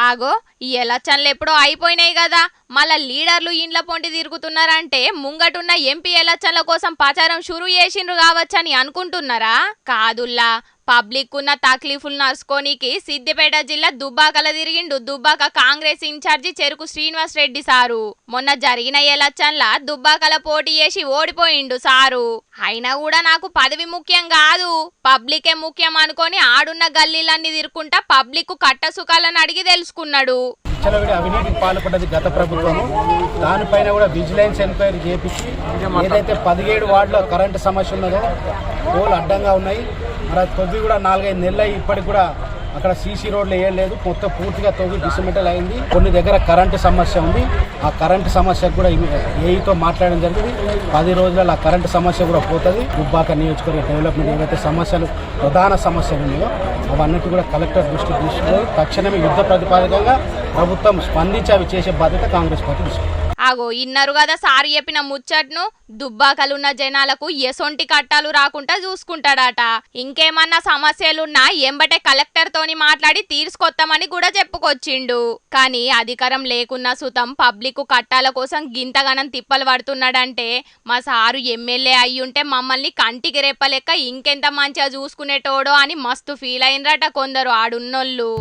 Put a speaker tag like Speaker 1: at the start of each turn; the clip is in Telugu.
Speaker 1: ఆగో ఈ ఎలక్షన్లు ఎప్పుడో అయిపోయినాయి కదా, మళ్ళా లీడర్లు ఇండ్ల పొంటి తిరుగుతున్నారంటే ముంగటున్న ఎంపీ ఎలక్షన్ల కోసం ప్రచారం షురూ చేసిండ్రు కావచ్చని అనుకుంటున్నారా? కాదుల్లా, పబ్లిక్ ఉన్న తక్లీఫులు నర్చుకోనికి సిద్దిపేట జిల్లా దుబ్బాకల తిరిగిండు దుబ్బాక కాంగ్రెస్ ఇన్ఛార్జి చెరుకు శ్రీనివాస్ రెడ్డి సారు. మొన్న జరిగిన ఎలక్షన్ల దుబ్బాకల పోటీ చేసి ఓడిపోయిండు సారు. అయినా కూడా నాకు పదవి ముఖ్యం కాదు, పబ్లికే ముఖ్యం అనుకొని ఆడున్న గల్లీలన్నీ తిరుక్కుంటా పబ్లిక్ కట్ట సుఖాలను అడిగి తెలుసుకున్నాడు.
Speaker 2: అవినీతికి పాల్పడ్డది గత ప్రభుత్వము, దానిపైన కూడా విజిలెన్స్ ఎంక్వైరీ చేపించి ఏదైతే 17 వార్డులో కరెంటు సమస్య ఉన్నదో పోలు అడ్డంగా ఉన్నాయి. మరి అది తొవ్వి కూడా 4-5 నెలలు అయ్యి ఇప్పటికి కూడా అక్కడ సీసీ రోడ్లు వేయలేదు, మొత్తం పూర్తిగా తొవ్వి డిస్మెంటల్ అయింది. కొన్ని దగ్గర కరెంటు సమస్య ఉంది, ఆ కరెంటు సమస్యకు కూడా ఏఈతో మాట్లాడడం జరిగింది. 10 రోజులలో ఆ కరెంటు సమస్య కూడా పోతుంది. దుబ్బాక నియోజకవర్గ డెవలప్మెంట్ ఏవైతే సమస్యలు ప్రధాన సమస్యలు ఉన్నాయో అవన్నిటి కూడా కలెక్టర్ దృష్టికి తీసుకుని తక్షణమే యుద్ధ ప్రతిపాదకంగా ప్రభుత్వం స్పందించి అవి చేసే బాధ్యత కాంగ్రెస్ పార్టీ తీసుకుంది.
Speaker 1: ఆగో ఇన్నరు కదా సారు చెప్పిన ముచ్చట్ను, దుబ్బాకలున్న జనాలకు ఎసొంటి కట్టాలు రాకుండా చూసుకుంటాడట. ఇంకేమన్నా సమస్యలున్నా ఎంబటే కలెక్టర్ తోని మాట్లాడి తీర్చుకొత్తామని కూడా చెప్పుకొచ్చిండు. కానీ అధికారం లేకున్నా సుతం పబ్లిక్ కట్టాల కోసం గింతగనం తిప్పలు పడుతున్నాడంటే మా సారు ఎమ్మెల్యే అయ్యుంటే మమ్మల్ని కంటికి రెప్పలెక్క ఇంకెంత మంచిగా చూసుకునేటోడో అని మస్తు ఫీల్ అయినరట కొందరు ఆడున్నోళ్ళు.